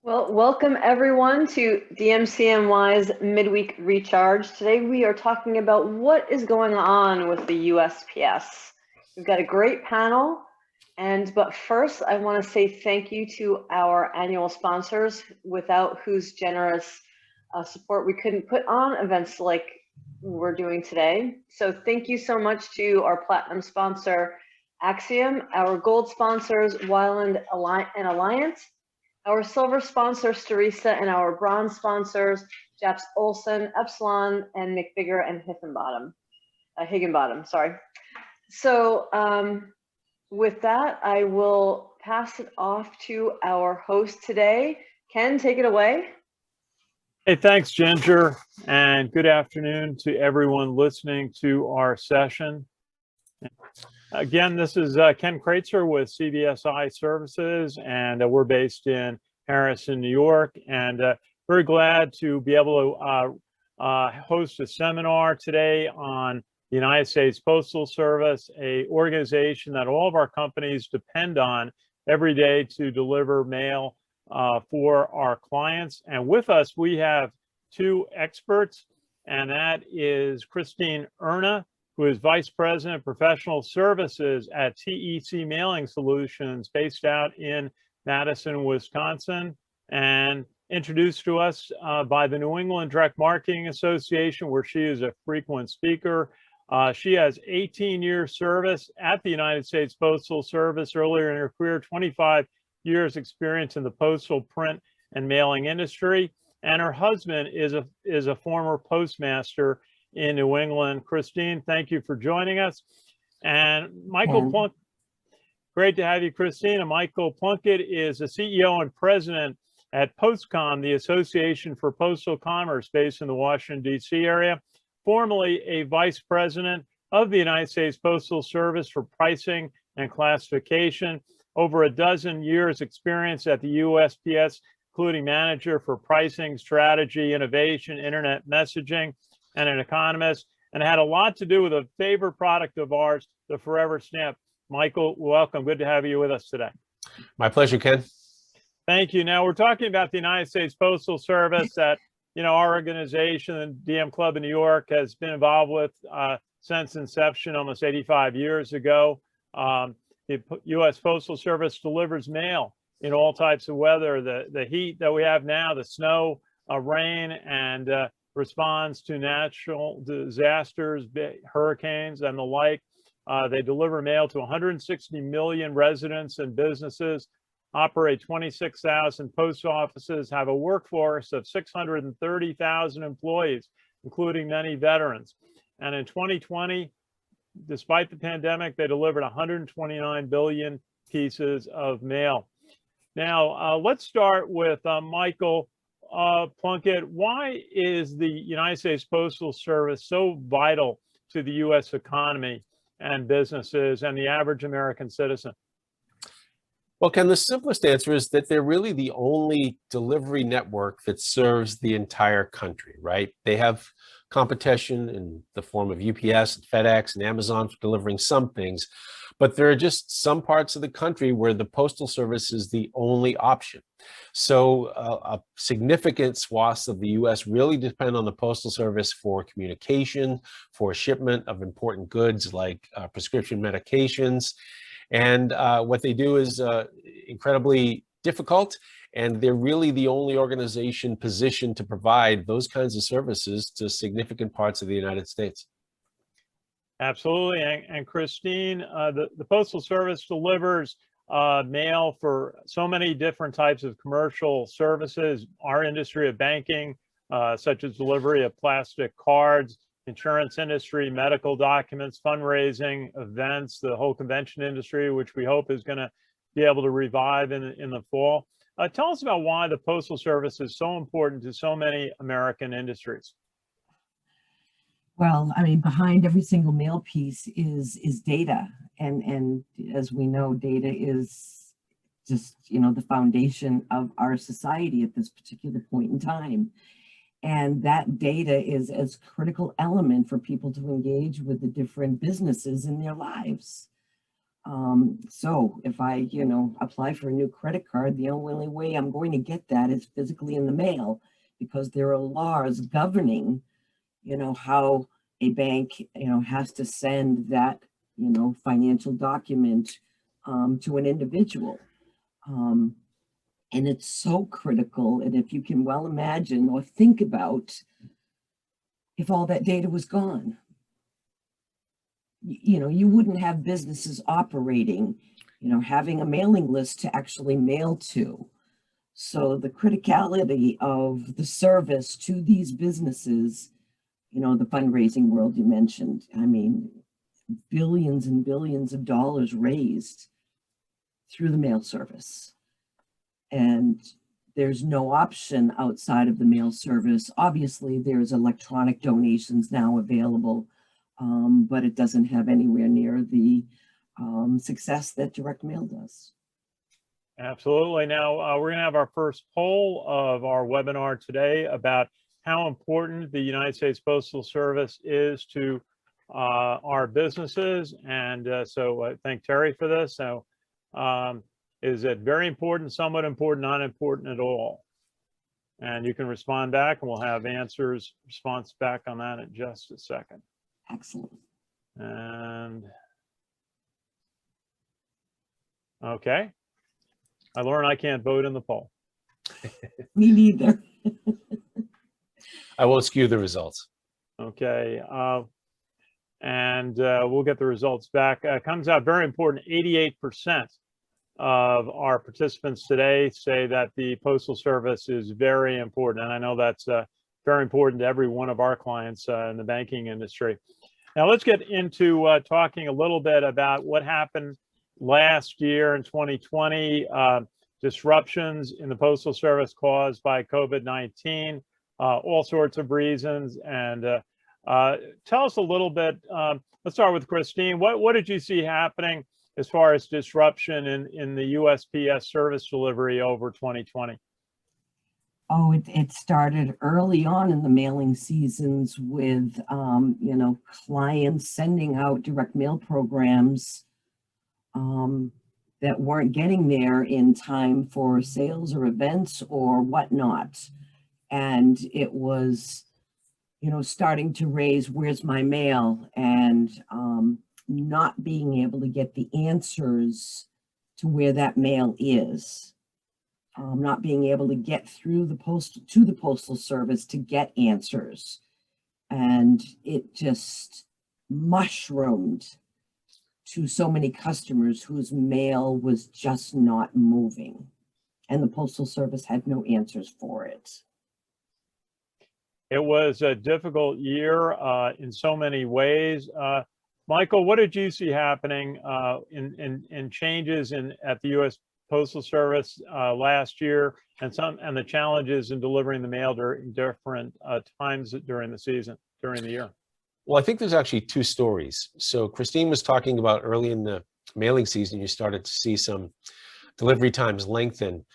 Well, welcome everyone to DMCNY's Midweek Recharge. Today we are talking about what is going on with the USPS. We've got a great panel, but first I want to say thank you to our annual sponsors, without whose generous support we couldn't put on events like we're doing today. So thank you so much to our platinum sponsor, Axiom, our gold sponsors, Wyland and Alliance, our silver sponsor, Starisa, and our bronze sponsors, Japs Olson, Epsilon, and McBigger and Higginbottom, sorry. So with that, I will pass it off to our host today. Ken, take it away. Hey, thanks, Ginger, and good afternoon to everyone listening to our session. Again, this is Ken Kraetzer with CVSI Services, and we're based in Harrison, New York, and very glad to be able to host a seminar today on the United States Postal Service, an organization that all of our companies depend on every day to deliver mail for our clients. And with us, we have two experts, and that is Christine Erna, who is Vice President of Professional Services at TEC Mailing Solutions, based out in Madison, Wisconsin, and introduced to us by the New England Direct Marketing Association, where she is a frequent speaker. She has 18 years service at the United States Postal Service. Earlier in her career, 25 years experience in the postal, print, and mailing industry. And her husband is a former postmaster in New England. Christine, thank you for joining us. And Michael Plunkett, great to have you, Christine. And Michael Plunkett is the CEO and president at Postcom, the Association for Postal Commerce, based in the Washington, D.C. area, formerly a vice president of the United States Postal Service for pricing and classification, over a dozen years experience at the USPS, including manager for pricing, strategy, innovation, internet messaging, and an economist, and had a lot to do with a favorite product of ours, the Forever Stamp. Michael, welcome. Good to have you with us today. My pleasure, Ken. Thank you. Now, we're talking about the United States Postal Service that, our organization, the DM Club in New York, has been involved with since inception almost 85 years ago. The U.S. Postal Service delivers mail in all types of weather, the heat that we have now, the snow, rain, and responds to natural disasters, hurricanes, and the like. They deliver mail to 160 million residents and businesses, operate 26,000 post offices, have a workforce of 630,000 employees, including many veterans. And in 2020, despite the pandemic, they delivered 129 billion pieces of mail. Now, let's start with Michael Plunkett. Why is the United States Postal Service so vital to the U.S. economy and businesses and the average American citizen? Well, Ken, the simplest answer is that they're really the only delivery network that serves the entire country, right? They have competition in the form of UPS and FedEx and Amazon for delivering some things, but there are just some parts of the country where the Postal Service is the only option. So a significant swath of the U.S. really depend on the Postal Service for communication, for shipment of important goods like prescription medications. And what they do is incredibly difficult, and they're really the only organization positioned to provide those kinds of services to significant parts of the United States. Absolutely. And Christine, the Postal Service delivers mail for so many different types of commercial services. Our industry of banking, such as delivery of plastic cards, insurance industry, medical documents, fundraising, events, the whole convention industry, which we hope is going to be able to revive in the fall. Tell us about why the Postal Service is so important to so many American industries. Well, I mean, behind every single mail piece is data. And as we know, data is just, the foundation of our society at this particular point in time. And that data is a critical element for people to engage with the different businesses in their lives. So if I, apply for a new credit card, the only way I'm going to get that is physically in the mail, because there are laws governing, how a bank, has to send that, financial document to an individual. And it's so critical. And if you can well imagine or think about if all that data was gone, you wouldn't have businesses operating, having a mailing list to actually mail to. So the criticality of the service to these businesses, the fundraising world you mentioned, I mean, billions and billions of dollars raised through the mail service. And there's no option outside of the mail service. Obviously, there's electronic donations now available, but it doesn't have anywhere near the success that direct mail does. Absolutely. Now, we're going to have our first poll of our webinar today about how important the United States Postal Service is to our businesses. And so I thank Terry for this. So is it very important, somewhat important, not important at all? And you can respond back, and we'll have response back on that in just a second. Excellent. And okay. I learned I can't vote in the poll. Me neither. I won't skew the results. Okay. And we'll get the results back. Comes out very important. 88% of our participants today say that the Postal Service is very important. And I know that's very important to every one of our clients in the banking industry. Now let's get into talking a little bit about what happened last year in 2020, disruptions in the Postal Service caused by COVID-19, all sorts of reasons. And tell us a little bit, let's start with Christine. What did you see happening as far as disruption in the USPS service delivery over 2020? Oh, it started early on in the mailing seasons with, clients sending out direct mail programs that weren't getting there in time for sales or events or whatnot. And it was, starting to raise, where's my mail? And not being able to get the answers to where that mail is. Not being able to get through the Postal Service to get answers. And it just mushroomed to so many customers whose mail was just not moving. And the Postal Service had no answers for it. It was a difficult year in so many ways. Michael, what did you see happening in changes at the U.S. Postal Service last year, and the challenges in delivering the mail during different times during the year? Well, I think there's actually two stories. So Christine was talking about early in the mailing season, you started to see some delivery times lengthen.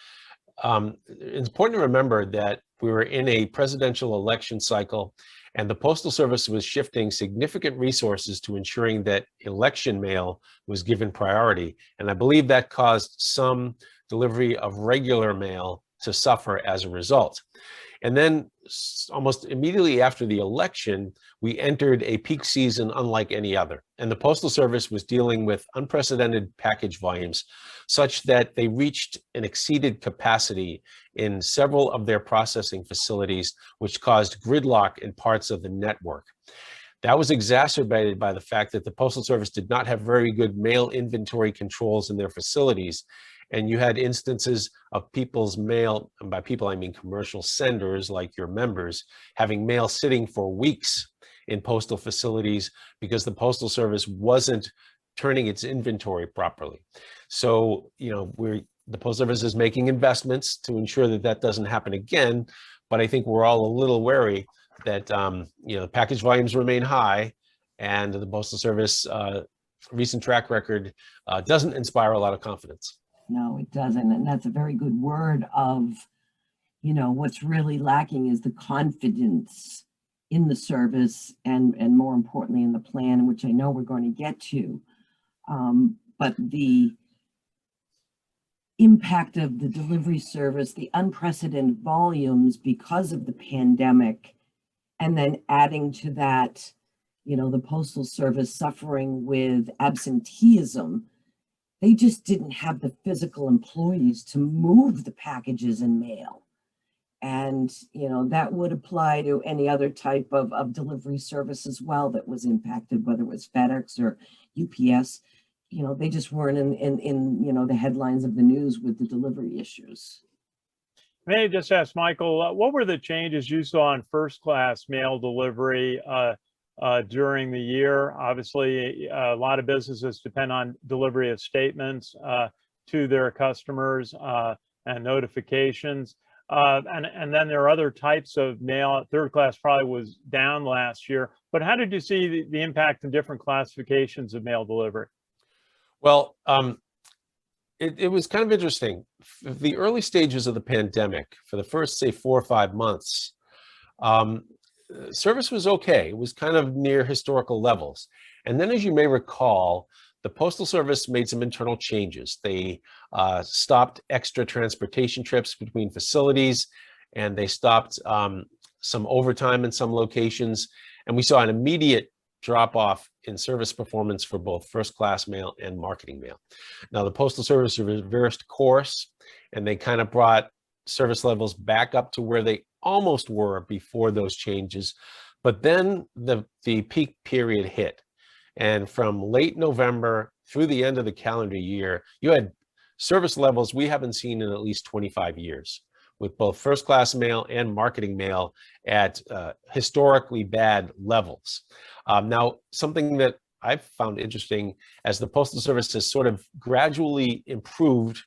It's important to remember that we were in a presidential election cycle, and the Postal Service was shifting significant resources to ensuring that election mail was given priority. And I believe that caused some delivery of regular mail to suffer as a result. And then almost immediately after the election, we entered a peak season unlike any other. And the Postal Service was dealing with unprecedented package volumes such that they reached and exceeded capacity in several of their processing facilities, which caused gridlock in parts of the network. That was exacerbated by the fact that the Postal Service did not have very good mail inventory controls in their facilities. And you had instances of people's mail, and by people I mean commercial senders like your members, having mail sitting for weeks in postal facilities because the Postal Service wasn't turning its inventory properly. So, the Postal Service is making investments to ensure that that doesn't happen again. But I think we're all a little wary that, package volumes remain high, and the Postal Service recent track record doesn't inspire a lot of confidence. No, it doesn't. And that's a very good word of, what's really lacking is the confidence in the service and more importantly in the plan, which I know we're going to get to. but the impact of the delivery service, the unprecedented volumes because of the pandemic, and then adding to that, the Postal Service suffering with absenteeism, they just didn't have the physical employees to move the packages and mail. And, that would apply to any other type of delivery service as well that was impacted, whether it was FedEx or UPS. They just weren't in the headlines of the news with the delivery issues. May I just ask Michael, what were the changes you saw in first class mail delivery during the year? Obviously, a lot of businesses depend on delivery of statements to their customers and notifications. And then there are other types of mail. Third class probably was down last year, but how did you see the impact in different classifications of mail delivery? Well, it was kind of interesting. The early stages of the pandemic, for the first, say, 4 or 5 months, service was okay. It was kind of near historical levels. And then, as you may recall, the Postal Service made some internal changes. They stopped extra transportation trips between facilities, and they stopped some overtime in some locations. And we saw an immediate drop off in service performance for both first class mail and marketing mail. Now, the Postal Service reversed course, and they kind of brought service levels back up to where they almost were before those changes. But then the peak period hit. And from late November through the end of the calendar year, you had service levels we haven't seen in at least 25 years, with both first class mail and marketing mail at historically bad levels. Now, something that I've found interesting, as the Postal Service has sort of gradually improved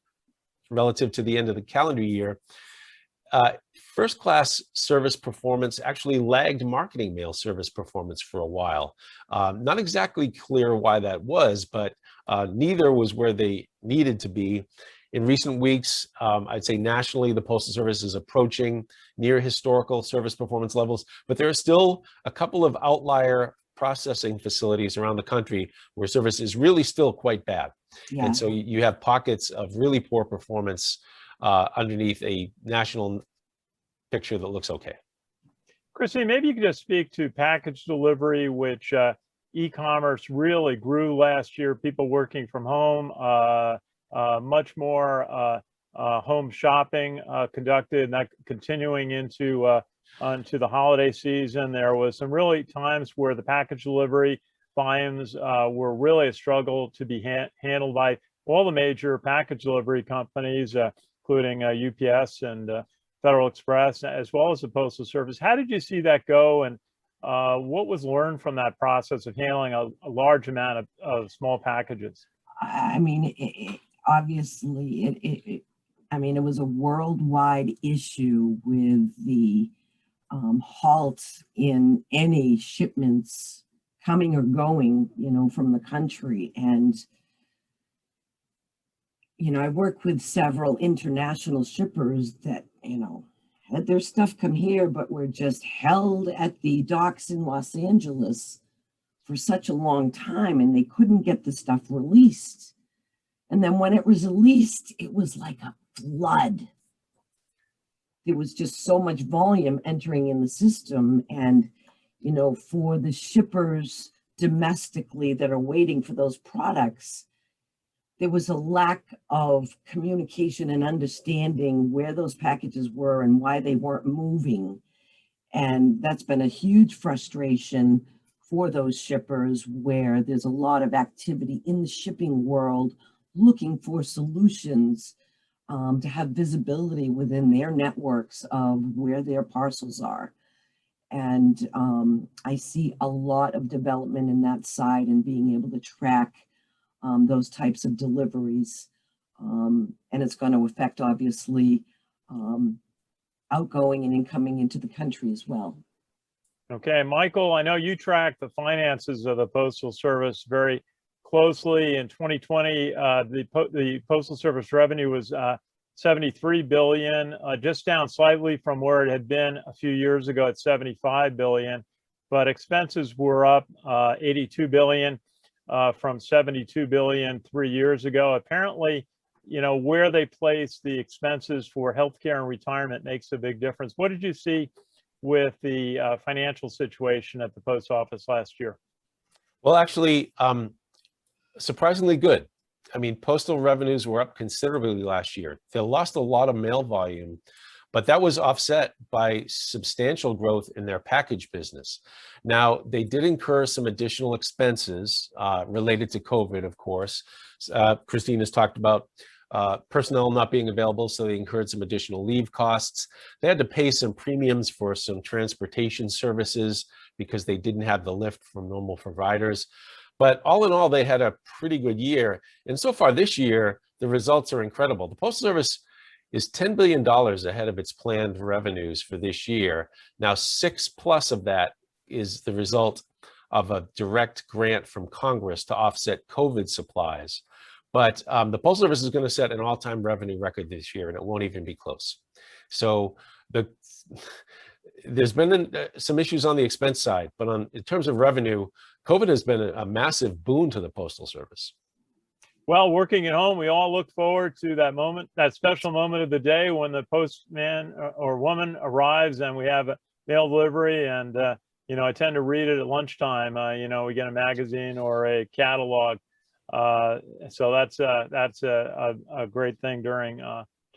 relative to the end of the calendar year, first class service performance actually lagged marketing mail service performance for a while. Not exactly clear why that was, but neither was where they needed to be. In recent weeks, I'd say nationally, the Postal Service is approaching near historical service performance levels, but there are still a couple of outlier processing facilities around the country where service is really still quite bad. Yeah. And so you have pockets of really poor performance underneath a national picture that looks okay. Christine, maybe you could just speak to package delivery, which e-commerce really grew last year, people working from home, much more home shopping conducted, and that continuing into the holiday season. There was some really times where the package delivery volumes were really a struggle to be handled by all the major package delivery companies, including UPS and Federal Express, as well as the Postal Service. How did you see that go, and what was learned from that process of handling a large amount of small packages? I mean, obviously, it was a worldwide issue with the halt in any shipments coming or going, from the country. And, I work with several international shippers that, had their stuff come here, but were just held at the docks in Los Angeles for such a long time, and they couldn't get the stuff released. And then when it was released, it was like a flood. There was just so much volume entering in the system. And, for the shippers domestically that are waiting for those products, there was a lack of communication and understanding where those packages were and why they weren't moving. And that's been a huge frustration for those shippers, where there's a lot of activity in the shipping world looking for solutions to have visibility within their networks of where their parcels are. And I see a lot of development in that side and being able to track those types of deliveries. And it's going to affect, obviously, outgoing and incoming into the country as well. Okay, Michael, I know you track the finances of the Postal Service very closely. In 2020, the Postal Service revenue was $73 billion, just down slightly from where it had been a few years ago at $75 billion, but expenses were up $82 billion. from 72 billion 3 years ago. Apparently, where they place the expenses for healthcare and retirement makes a big difference. What did you see with the financial situation at the post office last year? Well, actually, surprisingly good. I mean, postal revenues were up considerably last year. They lost a lot of mail volume, but that was offset by substantial growth in their package business. Now, they did incur some additional expenses related to COVID, of course. Christine has talked about personnel not being available, so they incurred some additional leave costs. They had to pay some premiums for some transportation services because they didn't have the lift from normal providers. But all in all, they had a pretty good year. And so far this year, the results are incredible. The Postal Service is $10 billion ahead of its planned revenues for this year. Now, 6+ of that is the result of a direct grant from Congress to offset COVID supplies. But the Postal Service is going to set an all-time revenue record this year, and it won't even be close. So there's been some issues on the expense side, but in terms of revenue, COVID has been a massive boon to the Postal Service. Well, working at home, we all look forward to that moment, that special moment of the day when the postman or woman arrives and we have a mail delivery. And, I tend to read it at lunchtime. We get a magazine or a catalog. So that's a great thing during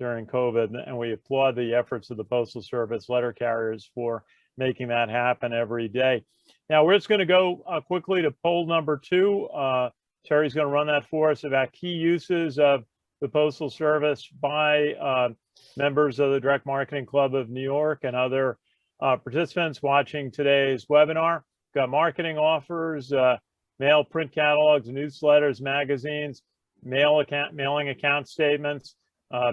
COVID. And we applaud the efforts of the Postal Service letter carriers for making that happen every day. Now, we're just going to go quickly to poll number 2. Terry's going to run that for us about key uses of the Postal Service by members of the Direct Marketing Club of New York and other participants watching today's webinar. We've got marketing offers, mail, print catalogs, newsletters, magazines, mailing account statements,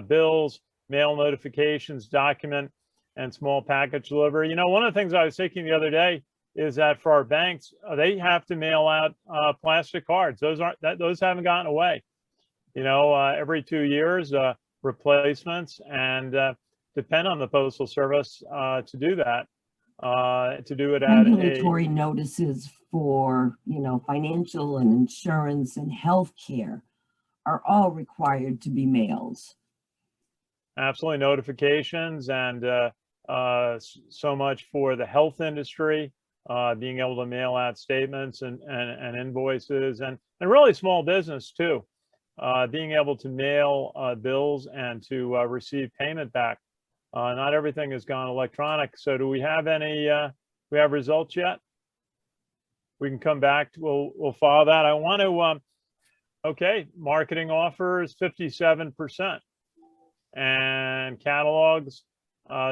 bills, mail notifications, document, and small package delivery. One of the things I was thinking the other day is that for our banks, they have to mail out plastic cards. Those haven't gotten away. Every 2 years, replacements, and depend on the Postal Service to do that. To do it at regulatory notices for financial and insurance and healthcare are all required to be mailed. Absolutely, notifications, and so much for the health industry. Being able to mail out statements and invoices, and really small business too. Being able to mail bills and to receive payment back. Not everything has gone electronic. So do we have any, we have results yet? We can come back, we'll follow that. I want to, okay, marketing offers 57%, and catalogs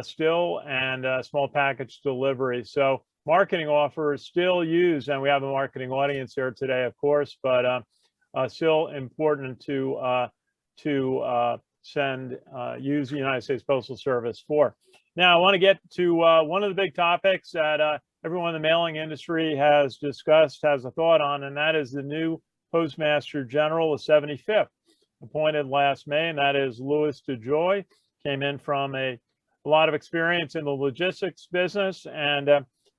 still, and small package delivery. So marketing offers still used, and we have a marketing audience here today, of course, but still important to use the United States Postal Service for. Now, I want to get to one of the big topics that everyone in the mailing industry has discussed, has a thought on, and that is the new Postmaster General, the 75th, appointed last May, and that is Louis DeJoy. Came in from a lot of experience in the logistics business, and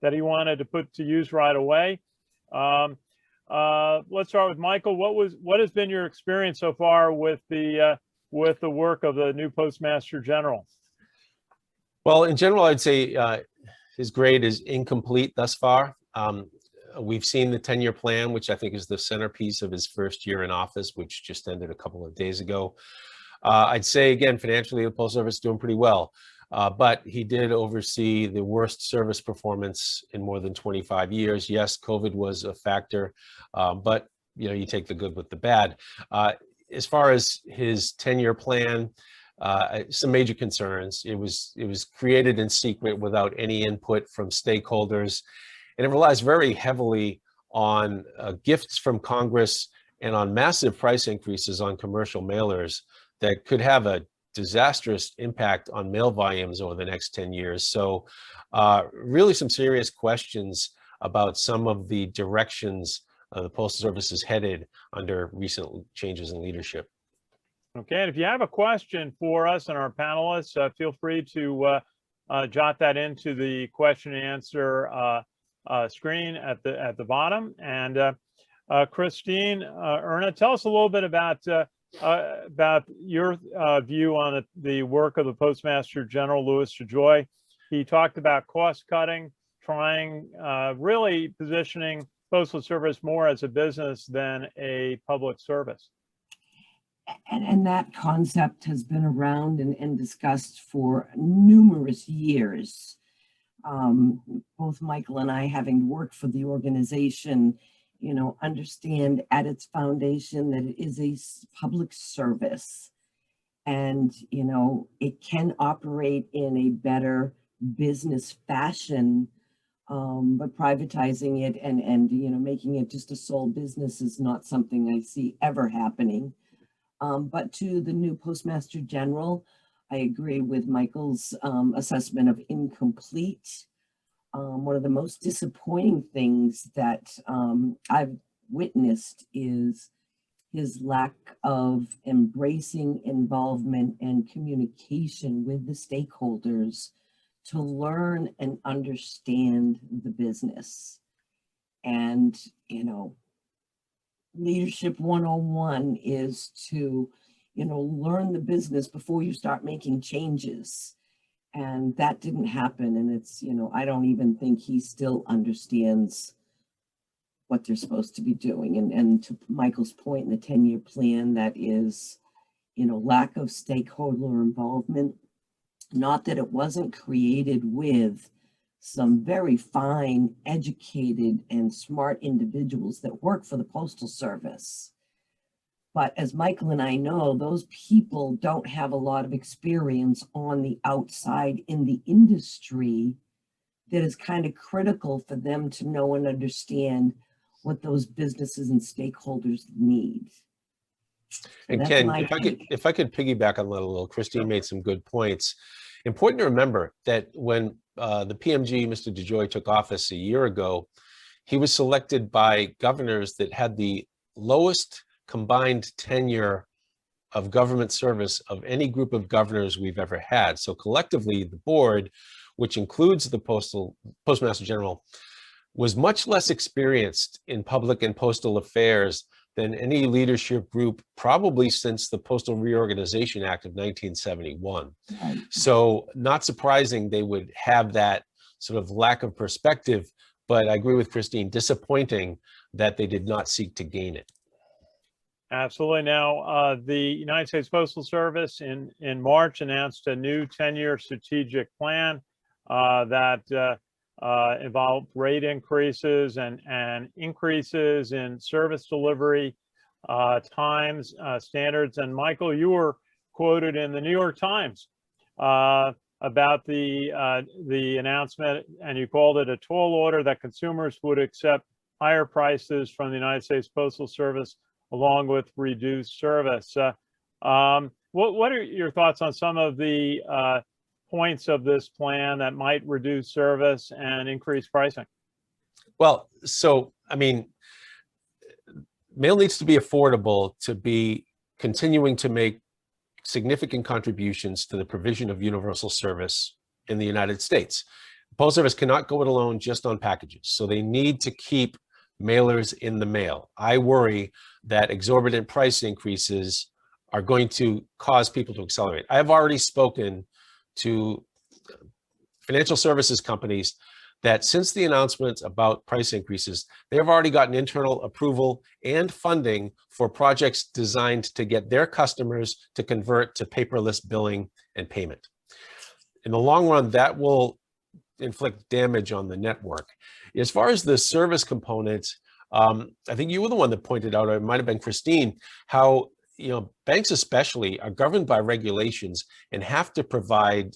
that he wanted to put to use right away. Let's start with Michael. What has been your experience so far with the work of the new Postmaster General? Well, in general, I'd say his grade is incomplete thus far. We've seen the 10-year plan, which I think is the centerpiece of his first year in office, which just ended a couple of days ago. I'd say, again, financially, the Postal Service is doing pretty well. But he did oversee the worst service performance in more than 25 years. Yes, COVID was a factor, but you take the good with the bad. As far as his 10-year plan, some major concerns. It was created in secret without any input from stakeholders, and it relies very heavily on gifts from Congress and on massive price increases on commercial mailers that could have a disastrous impact on mail volumes over the next 10 years. So really some serious questions about some of the directions the Postal Service is headed under recent changes in leadership. Okay, and if you have a question for us and our panelists, feel free to jot that into the question and answer screen at the bottom. And Christine, Erna, tell us a little bit about your view on the work of the Postmaster General, Louis DeJoy. He talked about cost cutting, trying really positioning Postal Service more as a business than a public service. And that concept has been around and discussed for numerous years. Both Michael and I, having worked for the organization, understand at its foundation that it is a public service, and it can operate in a better business fashion, but privatizing it and making it just a sole business is not something I see ever happening. But to the new Postmaster General, I agree with Michael's assessment of incomplete. One of the most disappointing things that I've witnessed is his lack of embracing involvement and communication with the stakeholders to learn and understand the business. And, Leadership 101 is to, learn the business before you start making changes. And that didn't happen. And it's, I don't even think he still understands what they're supposed to be doing. And to Michael's point, in the 10-year plan, that is, lack of stakeholder involvement. Not that it wasn't created with some very fine, educated, and smart individuals that work for the Postal Service. But as Michael and I know, those people don't have a lot of experience on the outside in the industry that is kind of critical for them to know and understand what those businesses and stakeholders need. And Ken, if I could piggyback on that a little, Christine made some good points. Important to remember that when the PMG, Mr. DeJoy, took office a year ago, he was selected by governors that had the lowest combined tenure of government service of any group of governors we've ever had. So collectively, the board, which includes the Postmaster General, was much less experienced in public and postal affairs than any leadership group probably since the Postal Reorganization Act of 1971. So not surprising they would have that sort of lack of perspective, but I agree with Christine, disappointing that they did not seek to gain it. Absolutely. Now, the United States Postal Service in March announced a new 10-year strategic plan that involved rate increases and increases in service delivery times, standards. And Michael, you were quoted in the New York Times about the announcement, and you called it a tall order that consumers would accept higher prices from the United States Postal Service along with reduced service. What are your thoughts on some of the points of this plan that might reduce service and increase pricing? Well, so, I mean, mail needs to be affordable to be continuing to make significant contributions to the provision of universal service in the United States. The Postal Service cannot go it alone just on packages, so they need to keep mailers in the mail. I worry that exorbitant price increases are going to cause people to accelerate. I have already spoken to financial services companies that since the announcement about price increases, they have already gotten internal approval and funding for projects designed to get their customers to convert to paperless billing and payment. In the long run, that will inflict damage on the network. As far as the service component, I think you were the one that pointed out, or it might have been Christine, how banks especially are governed by regulations and have to provide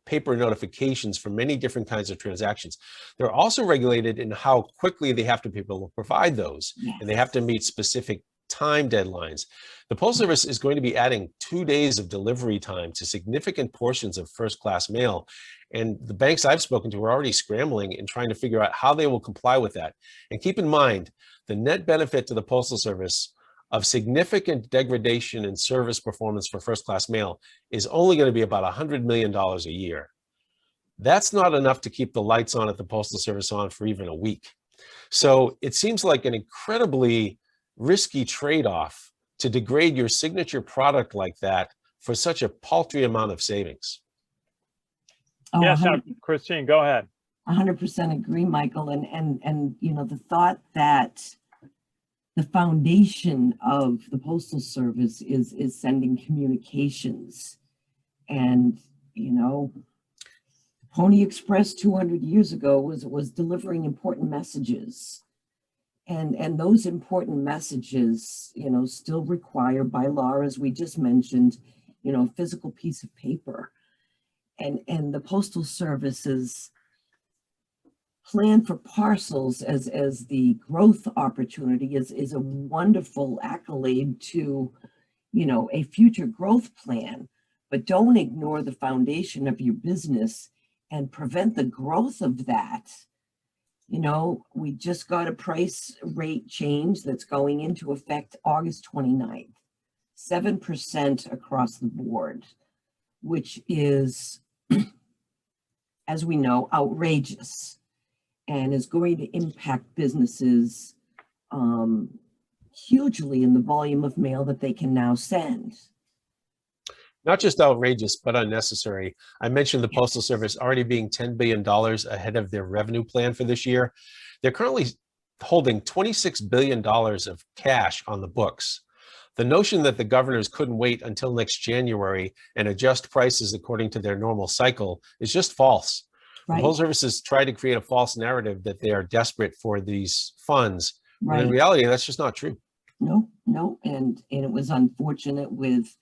paper notifications for many different kinds of transactions. They're also regulated in how quickly they have to be able to provide those, and they have to meet specific time deadlines. The Postal Service is going to be adding 2 days of delivery time to significant portions of first-class mail. And the banks I've spoken to are already scrambling and trying to figure out how they will comply with that. And keep in mind, the net benefit to the Postal Service of significant degradation in service performance for first-class mail is only going to be about $100 million a year. That's not enough to keep the lights on at the Postal Service on for even a week. So it seems like an incredibly risky trade-off to degrade your signature product like that for such a paltry amount of savings. Oh, Yes, Christine, go ahead. 100% agree, Michael. And you know, the thought that the foundation of the Postal Service is sending communications. And, you know, Pony Express 200 years ago was delivering important messages. And those important messages, you know, still require by law, as we just mentioned, you know, a physical piece of paper. And the Postal Service's plan for parcels as the growth opportunity is a wonderful accolade to, you know, a future growth plan, but don't ignore the foundation of your business and prevent the growth of that. You know, we just got a price rate change that's going into effect August 29th, 7% across the board, which is, as we know, outrageous and is going to impact businesses hugely in the volume of mail that they can now send. Not just outrageous, but unnecessary. I mentioned the Postal Service already being $10 billion ahead of their revenue plan for this year. They're currently holding $26 billion of cash on the books. The notion that the governors couldn't wait until next January and adjust prices according to their normal cycle is just false. Right. The Postal Service has tried to create a false narrative that they are desperate for these funds. Right. When in reality, that's just not true. No. And it was unfortunate with,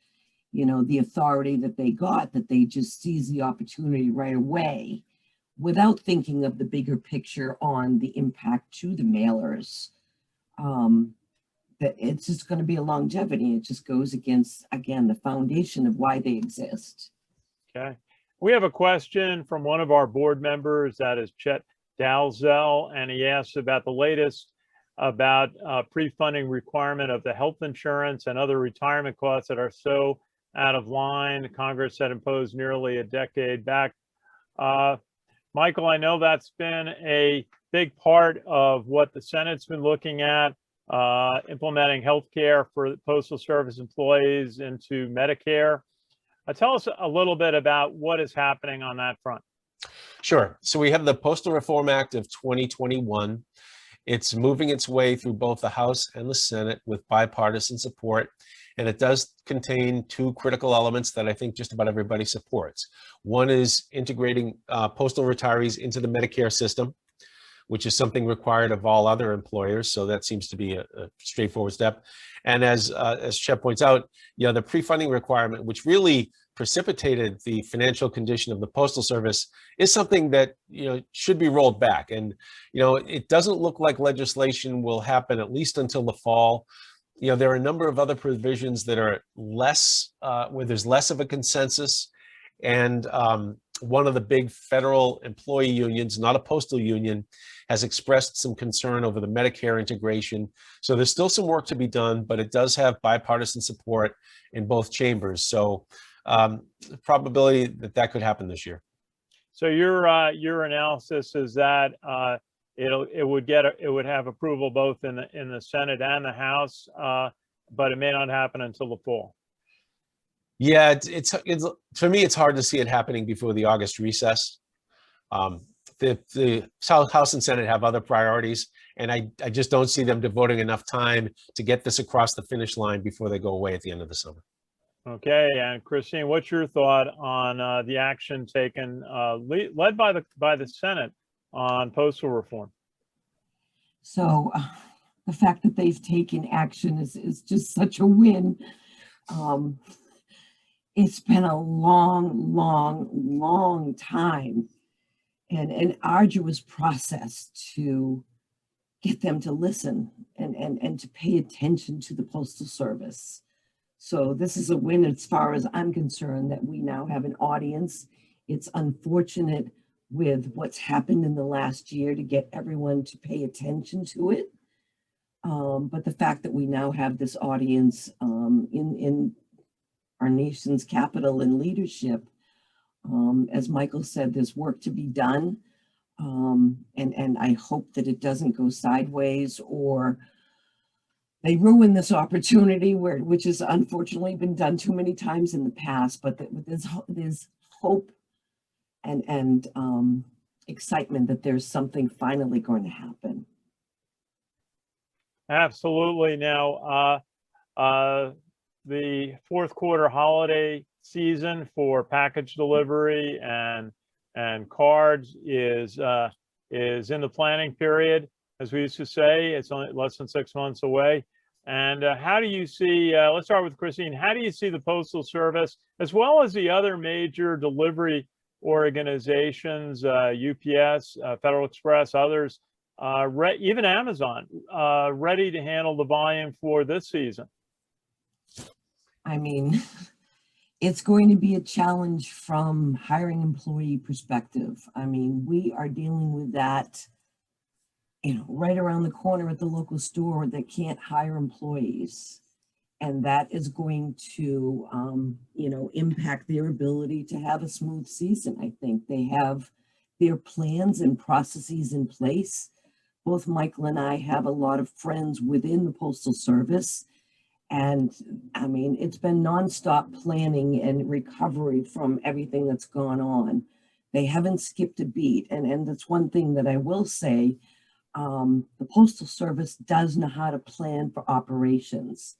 you know, the authority that they got, that they just seized the opportunity right away without thinking of the bigger picture on the impact to the mailers. That it's just going to be a longevity. It just goes against, again, the foundation of why they exist. Okay. We have a question from one of our board members, that is Chet Dalzell, and he asks about the latest about pre-funding requirement of the health insurance and other retirement costs that are so out of line. Congress had imposed nearly a decade back. Michael, I know that's been a big part of what the Senate's been looking at, implementing healthcare for Postal Service employees into Medicare. Tell us a little bit about what is happening on that front. Sure. So we have the Postal Reform Act of 2021. It's moving its way through both the House and the Senate with bipartisan support. And it does contain two critical elements that I think just about everybody supports. One is integrating postal retirees into the Medicare system, which is something required of all other employers. So that seems to be a straightforward step. And as Chet points out, you know, the pre-funding requirement, which really precipitated the financial condition of the Postal Service, is something that, you know, should be rolled back. And, you know, it doesn't look like legislation will happen at least until the fall. You know, there are a number of other provisions that are less, where there's less of a consensus. And one of the big federal employee unions, not a postal union, has expressed some concern over the Medicare integration. So there's still some work to be done, but it does have bipartisan support in both chambers. So the probability that that could happen this year. So your analysis is that it would have approval both in the Senate and the House, but it may not happen until the fall. Yeah, it's for me, it's hard to see it happening before the August recess. The House and Senate have other priorities, and I just don't see them devoting enough time to get this across the finish line before they go away at the end of the summer. Okay, and Christine, what's your thought on the action taken, led by the Senate on postal reform? So the fact that they've taken action is just such a win. It's been a long time and an arduous process to get them to listen and to pay attention to the Postal Service. So this is a win as far as I'm concerned, that we now have an audience. It's unfortunate with what's happened in the last year to get everyone to pay attention to it. But the fact that we now have this audience in our nation's capital and leadership, as Michael said, there's work to be done. And I hope that it doesn't go sideways or they ruin this opportunity which has unfortunately been done too many times in the past, but there's hope and excitement that there's something finally going to happen. Absolutely. Now, the fourth quarter holiday season for package delivery and cards is in the planning period. As we used to say, it's only less than 6 months away. And how do you see, let's start with Christine, how do you see the Postal Service, as well as the other major delivery organizations, UPS, Federal Express, others, even Amazon, ready to handle the volume for this season? I mean, it's going to be a challenge from hiring employee perspective. I mean, we are dealing with that, right around the corner at the local store that can't hire employees. And that is going to, impact their ability to have a smooth season. I think they have their plans and processes in place. Both Michael and I have a lot of friends within the Postal Service. And I mean, it's been nonstop planning and recovery from everything that's gone on. They haven't skipped a beat. And that's one thing that I will say, the Postal Service does know how to plan for operations.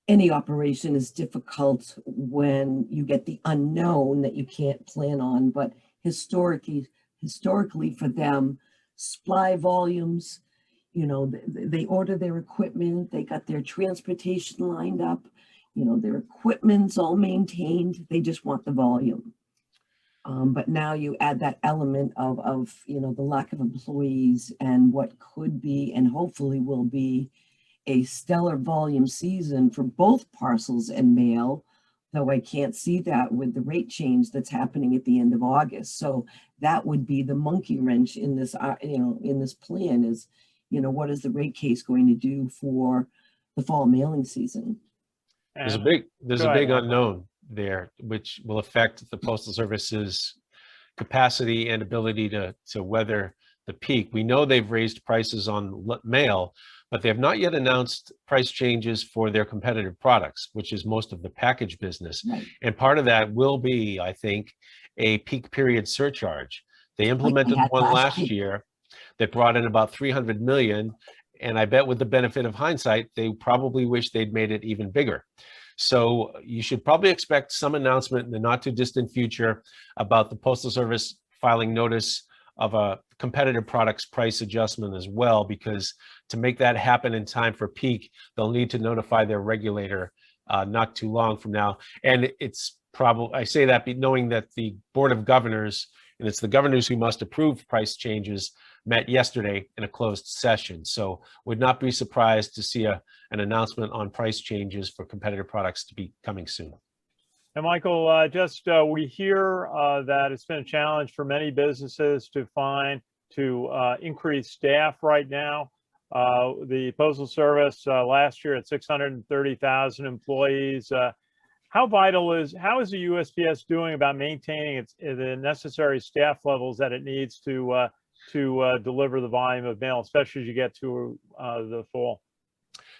Any operation is difficult when you get the unknown that you can't plan on, but historically for them, supply volumes, they order their equipment, they got their transportation lined up, their equipment's all maintained, they just want the volume. But now you add that element of the lack of employees and what could be and hopefully will be a stellar volume season for both parcels and mail, though I can't see that with the rate change that's happening at the end of August. So that would be the monkey wrench in this, in this plan is, what is the rate case going to do for the fall mailing season? There's a big unknown there, which will affect the Postal Service's capacity and ability to weather the peak. We know they've raised prices on mail, but they have not yet announced price changes for their competitive products, which is most of the package business. Right. And part of that will be, I think, a peak period surcharge. They implemented one last year that brought in about 300 million. And I bet with the benefit of hindsight, they probably wish they'd made it even bigger. So you should probably expect some announcement in the not too distant future about the Postal Service filing notice of a competitive products price adjustment as well, because to make that happen in time for peak, they'll need to notify their regulator not too long from now. And it's probably, I say that knowing that the Board of Governors, and it's the governors who must approve price changes, met yesterday in a closed session. So would not be surprised to see an announcement on price changes for competitive products to be coming soon. And Michael, we hear that it's been a challenge for many businesses to increase staff right now. The Postal Service last year at 630,000 employees. How is the USPS doing about maintaining the necessary staff levels that it needs to deliver the volume of mail, especially as you get to the fall?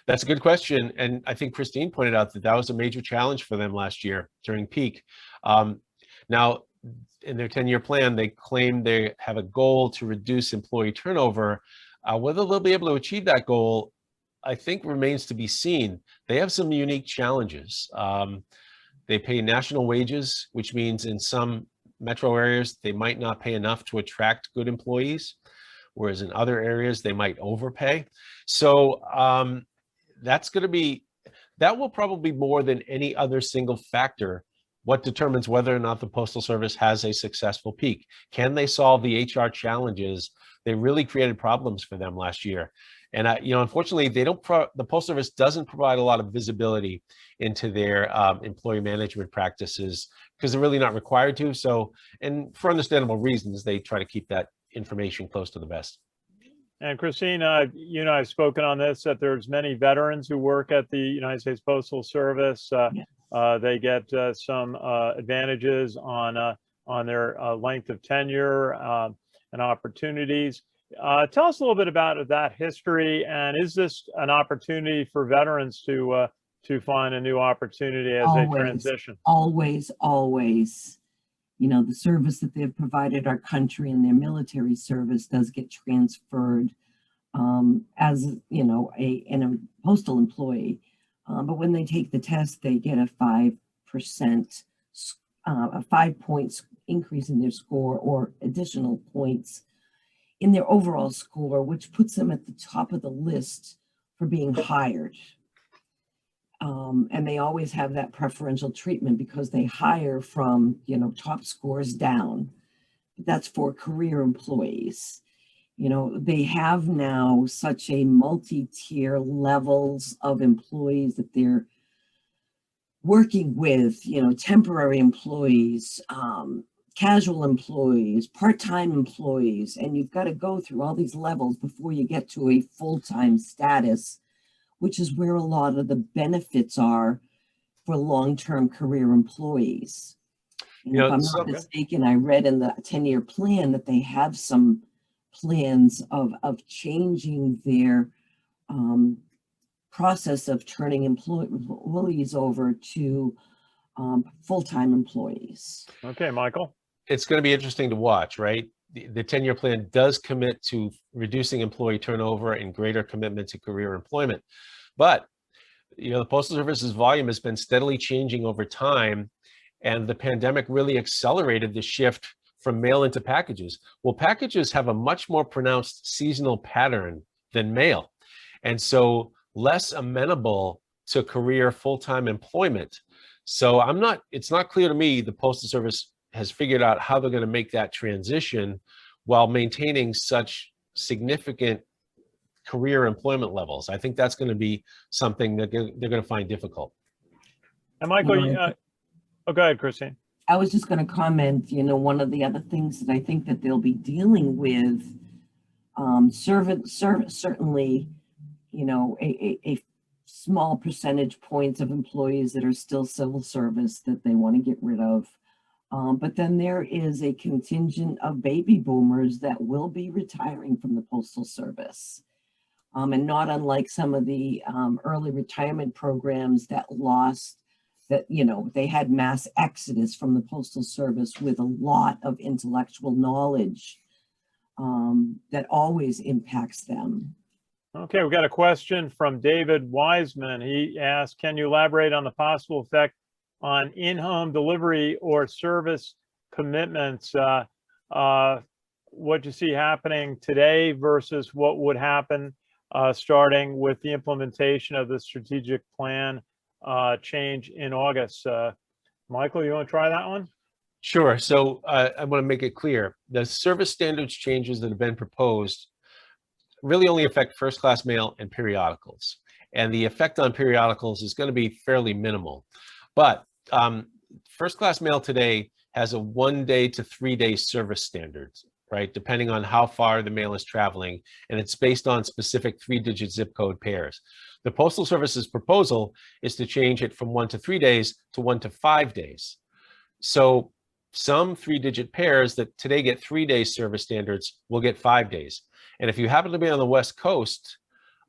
That's a good question. And I think Christine pointed out that was a major challenge for them last year during peak. Now, in their 10-year plan, they claim they have a goal to reduce employee turnover. Whether they'll be able to achieve that goal, I think remains to be seen. They have some unique challenges. They pay national wages, which means in some metro areas, they might not pay enough to attract good employees, whereas in other areas, they might overpay. So that will probably be more than any other single factor what determines whether or not the Postal Service has a successful peak. Can they solve the HR challenges? They really created problems for them last year. And unfortunately, the Postal Service doesn't provide a lot of visibility into their employee management practices because they're really not required to. So, and for understandable reasons, they try to keep that information close to the vest. And Christine, I've spoken on this, that there's many veterans who work at the United States Postal Service. They get some advantages on their length of tenure. and opportunities. Tell us a little bit about that history, and is this an opportunity for veterans to find a new opportunity as they transition? Always, always. You know, the service that they've provided our country and their military service does get transferred as, you know, a postal employee. But when they take the test, they get a 5%, a 5 points increase in their score or additional points in their overall score, which puts them at the top of the list for being hired. And they always have that preferential treatment because they hire from, you know, top scores down. That's for career employees. You know, they have now such a multi-tier levels of employees that they're working with, you know, temporary employees, casual employees, part-time employees, and you've got to go through all these levels before you get to a full-time status, which is where a lot of the benefits are for long-term career employees. And if I'm not mistaken, I read in the 10-year plan that they have some plans of changing their process of turning employees over to full-time employees. Okay, Michael. It's going to be interesting to watch, right? The 10-year plan does commit to reducing employee turnover and greater commitment to career employment. But, you know, the Postal Service's volume has been steadily changing over time, and the pandemic really accelerated the shift from mail into packages. Well, packages have a much more pronounced seasonal pattern than mail, and so less amenable to career full-time employment. So it's not clear to me the Postal Service has figured out how they're going to make that transition while maintaining such significant career employment levels. I think that's going to be something that they're going to find difficult. And Michael, go ahead, Christine. I was just going to comment, you know, one of the other things that I think that they'll be dealing with, certainly, you know, a small percentage points of employees that are still civil service that they want to get rid of. But then there is a contingent of baby boomers that will be retiring from the Postal Service. And not unlike some of the early retirement programs that you know, they had mass exodus from the Postal Service with a lot of intellectual knowledge that always impacts them. Okay, we've got a question from David Wiseman. He asked, can you elaborate on the possible effect on in-home delivery or service commitments? What you see happening today versus what would happen starting with the implementation of the strategic plan change in August. Michael, you want to try that one? Sure. So I want to make it clear. The service standards changes that have been proposed really only affect first-class mail and periodicals. And the effect on periodicals is going to be fairly minimal. But first-class mail today has a 1 day to 3 day service standards, right? Depending on how far the mail is traveling, and it's based on specific 3-digit zip code pairs. The Postal Service's proposal is to change it from 1 to 3 days to 1 to 5 days. So some 3-digit pairs that today get 3 day service standards will get 5 days. And if you happen to be on the West Coast,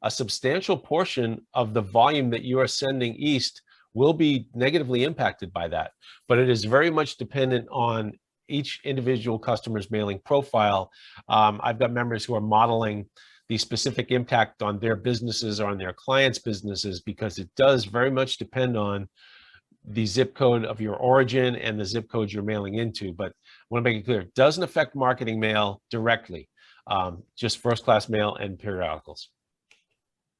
a substantial portion of the volume that you are sending east will be negatively impacted by that. But it is very much dependent on each individual customer's mailing profile. I've got members who are modeling the specific impact on their businesses or on their clients' businesses, because it does very much depend on the zip code of your origin and the zip code you're mailing into. But I want to make it clear, it doesn't affect marketing mail directly, just first-class mail and periodicals.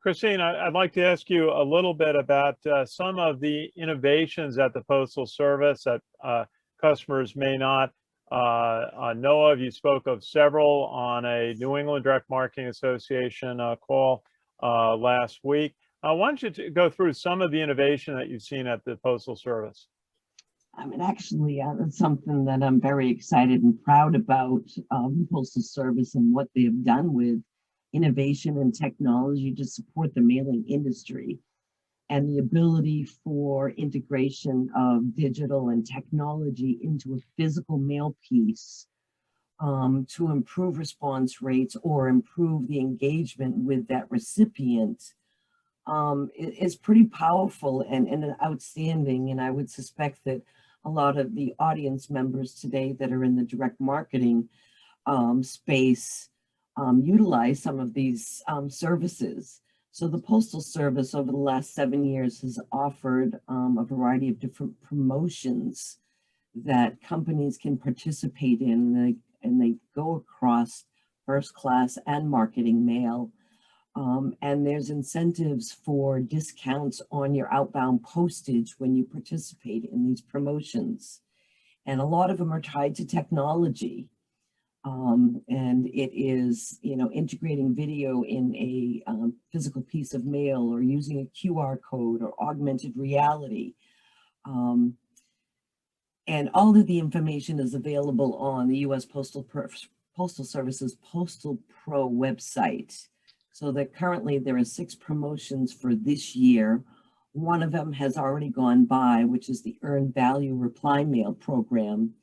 Christine, I'd like to ask you a little bit about some of the innovations at the Postal Service that customers may not know of. You spoke of several on a New England Direct Marketing Association call last week. Why don't you go through some of the innovation that you've seen at the Postal Service? I mean, actually, it's something that I'm very excited and proud about the Postal Service and what they have done with innovation and technology to support the mailing industry, and the ability for integration of digital and technology into a physical mail piece to improve response rates or improve the engagement with that recipient is pretty powerful and outstanding. And I would suspect that a lot of the audience members today that are in the direct marketing space utilize some of these services. So the Postal Service over the last 7 years has offered a variety of different promotions that companies can participate in, and they go across first class and marketing mail. And there's incentives for discounts on your outbound postage when you participate in these promotions. And a lot of them are tied to technology. And it is, integrating video in a physical piece of mail, or using a QR code or augmented reality. And all of the information is available on the U.S. Postal Service's Postal Pro website. So that currently there are 6 promotions for this year. One of them has already gone by, which is the Earned Value Reply Mail program.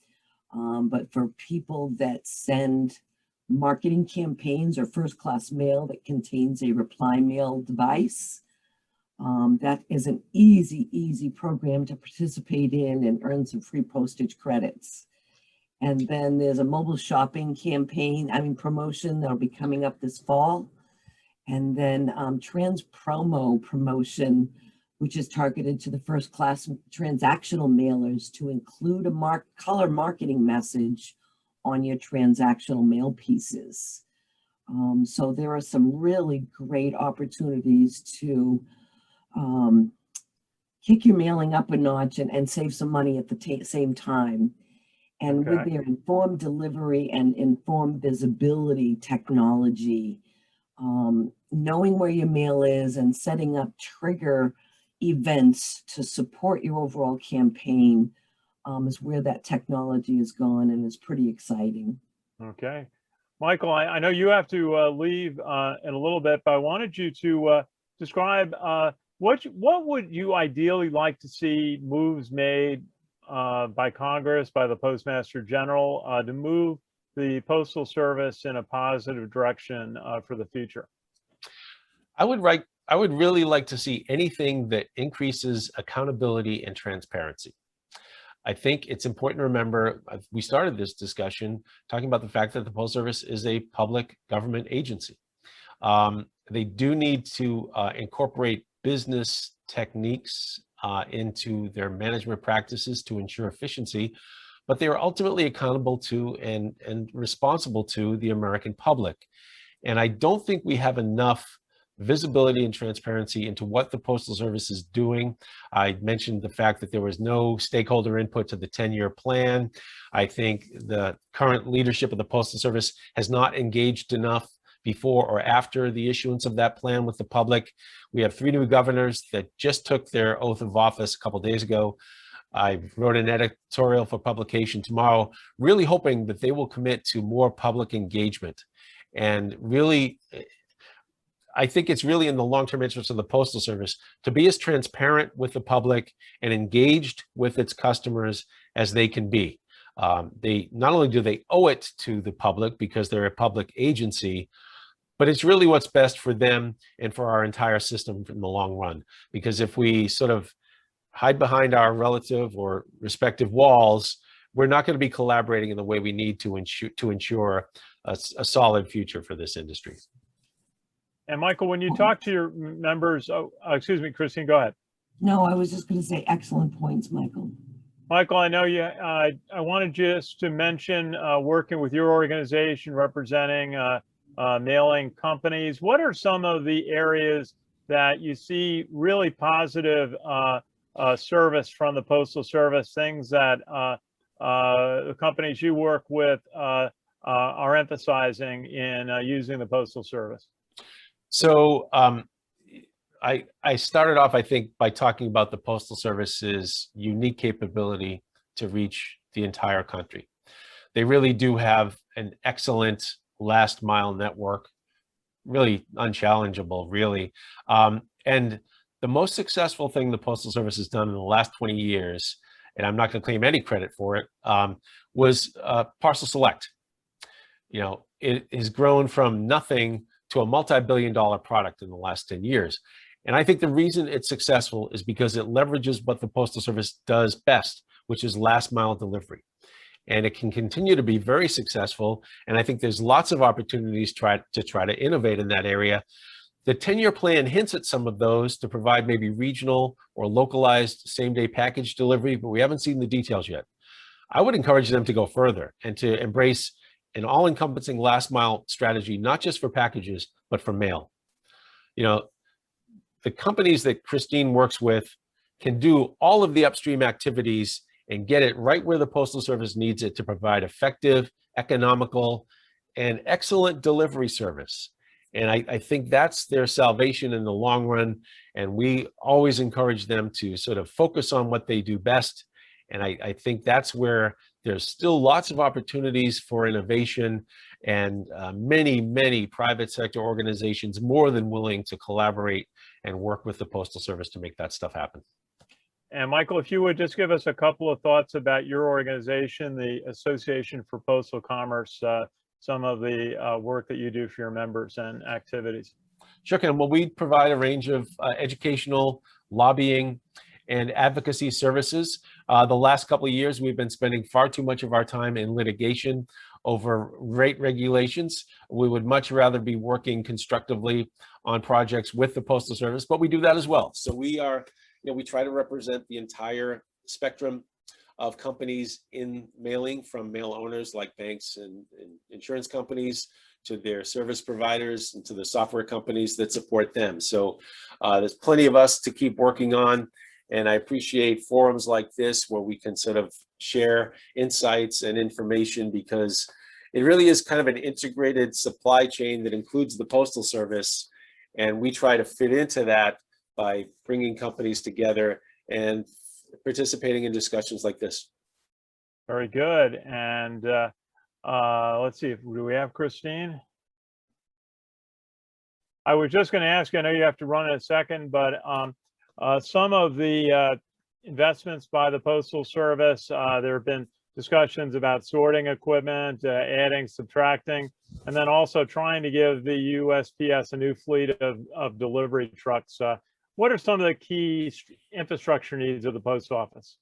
But for people that send marketing campaigns or first-class mail that contains a reply mail device, that is an easy program to participate in and earn some free postage credits. And then there's a mobile shopping promotion that'll be coming up this fall. And then trans promo promotion, which is targeted to the first class transactional mailers, to include a color marketing message on your transactional mail pieces. So there are some really great opportunities to kick your mailing up a notch and save some money at the same time. And with their informed delivery and informed visibility technology, knowing where your mail is and setting up trigger events to support your overall campaign is where that technology has gone, and is pretty exciting. Okay. Michael, I know you have to leave in a little bit, but I wanted you to describe what would you ideally like to see moves made by Congress, by the Postmaster General, to move the Postal Service in a positive direction for the future? I would really like to see anything that increases accountability and transparency. I think it's important to remember, we started this discussion talking about the fact that the Postal Service is a public government agency. They do need to incorporate business techniques into their management practices to ensure efficiency, but they are ultimately accountable to and responsible to the American public. And I don't think we have enough visibility and transparency into what the Postal Service is doing. I mentioned the fact that there was no stakeholder input to the 10-year plan. I think the current leadership of the Postal Service has not engaged enough before or after the issuance of that plan with the public. We have 3 new governors that just took their oath of office a couple of days ago. I wrote an editorial for publication tomorrow, really hoping that they will commit to more public engagement. And really, I think it's really in the long-term interest of the Postal Service to be as transparent with the public and engaged with its customers as they can be. They not only do they owe it to the public because they're a public agency, but it's really what's best for them and for our entire system in the long run. Because if we sort of hide behind our relative or respective walls, we're not going to be collaborating in the way we need to ensure a solid future for this industry. And Michael, when you talk to your members, excuse me, Christine, go ahead. No, I was just going to say excellent points, Michael. Michael, I know you, I wanted just to mention working with your organization representing mailing companies. What are some of the areas that you see really positive service from the Postal Service, things that the companies you work with are emphasizing in using the Postal Service? So I started off, I think, by talking about the Postal Service's unique capability to reach the entire country. They really do have an excellent last mile network, really unchallengeable, really. And the most successful thing the Postal Service has done in the last 20 years, and I'm not going to claim any credit for it, was Parcel Select. it has grown from nothing to a multi-billion-dollar product in the last 10 years. And I think the reason it's successful is because it leverages what the Postal Service does best, which is last mile delivery. And it can continue to be very successful. And I think there's lots of opportunities to try to innovate in that area. The 10-year plan hints at some of those to provide maybe regional or localized same-day package delivery, but we haven't seen the details yet. I would encourage them to go further and to embrace an all-encompassing last mile strategy, not just for packages, but for mail. The companies that Christine works with can do all of the upstream activities and get it right where the Postal Service needs it to provide effective, economical, and excellent delivery service. And I think that's their salvation in the long run. And we always encourage them to sort of focus on what they do best. And I think that's where there's still lots of opportunities for innovation, and many private sector organizations more than willing to collaborate and work with the Postal Service to make that stuff happen. And Michael, if you would just give us a couple of thoughts about your organization, the Association for Postal Commerce, some of the work that you do for your members and activities. Sure, Ken. Well, we provide a range of educational, lobbying, and advocacy services. The last couple of years, we've been spending far too much of our time in litigation over rate regulations. We would much rather be working constructively on projects with the Postal Service, but we do that as well. So we try to represent the entire spectrum of companies in mailing, from mail owners like banks and insurance companies to their service providers and to the software companies that support them. So there's plenty of us to keep working on. And I appreciate forums like this where we can sort of share insights and information, because it really is kind of an integrated supply chain that includes the Postal Service. And we try to fit into that by bringing companies together and participating in discussions like this. Very good. And let's see, do we have Christine? I was just going to ask you, I know you have to run in a second, but some of the investments by the Postal Service, there have been discussions about sorting equipment, adding, subtracting, and then also trying to give the USPS a new fleet of delivery trucks. What are some of the key infrastructure needs of the post office?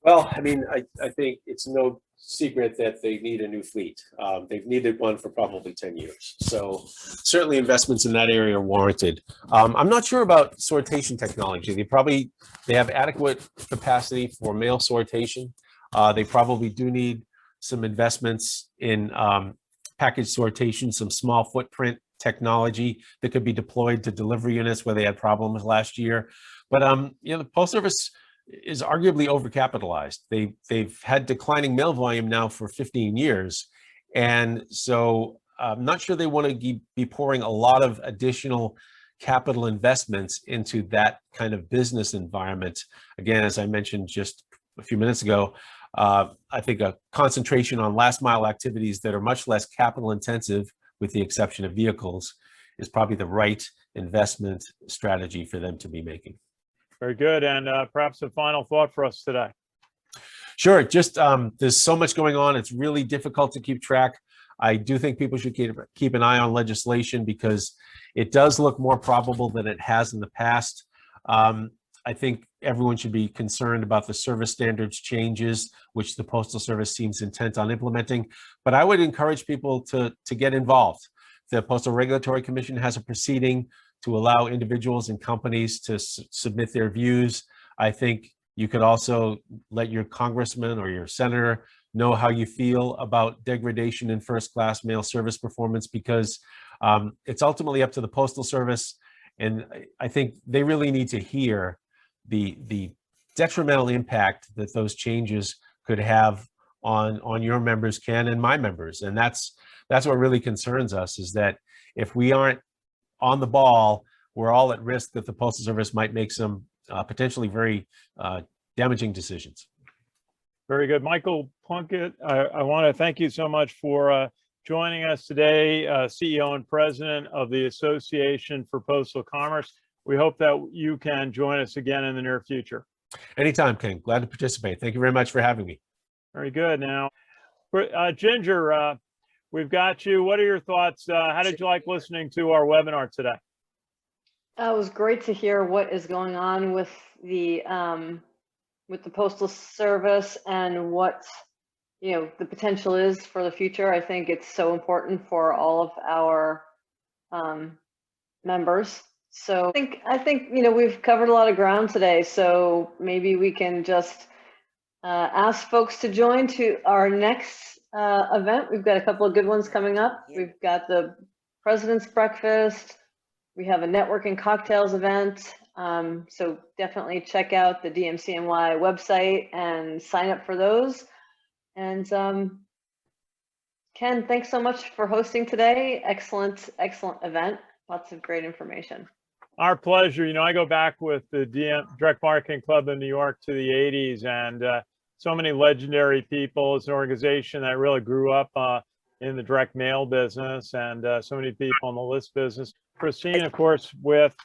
Well, I mean, I think it's no secret that they need a new fleet. They've needed one for probably 10 years. So certainly investments in that area are warranted. I'm not sure about sortation technology. They have adequate capacity for mail sortation. They probably do need some investments in package sortation, some small footprint technology that could be deployed to delivery units where they had problems last year. But the Postal Service is arguably overcapitalized. They've had declining mail volume now for 15 years. And so I'm not sure they want to be pouring a lot of additional capital investments into that kind of business environment. Again, as I mentioned just a few minutes ago, I think a concentration on last mile activities that are much less capital intensive, with the exception of vehicles, is probably the right investment strategy for them to be making. Very good. And perhaps a final thought for us today. Sure. Just there's so much going on. It's really difficult to keep track. I do think people should keep an eye on legislation, because it does look more probable than it has in the past. I think everyone should be concerned about the service standards changes, which the Postal Service seems intent on implementing. But I would encourage people to get involved. The Postal Regulatory Commission has a proceeding to allow individuals and companies to submit their views. I think you could also let your congressman or your senator know how you feel about degradation in first-class mail service performance, because it's ultimately up to the Postal Service. And I think they really need to hear the detrimental impact that those changes could have on your members, Ken, and my members. And that's what really concerns us, is that if we aren't on the ball, we're all at risk that the Postal Service might make some potentially very damaging decisions. Very good. Michael Plunkett, I want to thank you so much for joining us today, CEO and President of the Association for Postal Commerce. We hope that you can join us again in the near future. Anytime, Ken. Glad to participate. Thank you very much for having me. Very good. Now, Ginger, we've got you. What are your thoughts? How did you like listening to our webinar today? It was great to hear what is going on with the Postal Service and what the potential is for the future. I think it's so important for all of our members. So I think we've covered a lot of ground today. So maybe we can just ask folks to join to our next event. We've got a couple of good ones coming up. We've got the President's Breakfast. We have a networking cocktails event. So definitely check out the DMCNY website and sign up for those. And Ken, thanks so much for hosting today. Excellent event. Lots of great information. Our pleasure. I go back with the Direct Marketing Club in New York to the 80s, and so many legendary people. It's an organization that really grew up in the direct mail business, and so many people in the list business. Christine, of course, with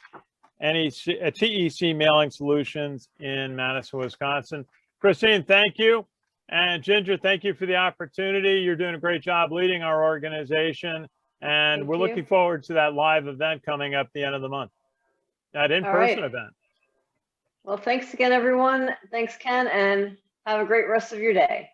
TEC Mailing Solutions in Madison, Wisconsin. Christine, thank you. And Ginger, thank you for the opportunity. You're doing a great job leading our organization, and we're looking forward to that live event coming up the end of the month. That in-person event. Well, thanks again, everyone. Thanks, Ken, and have a great rest of your day.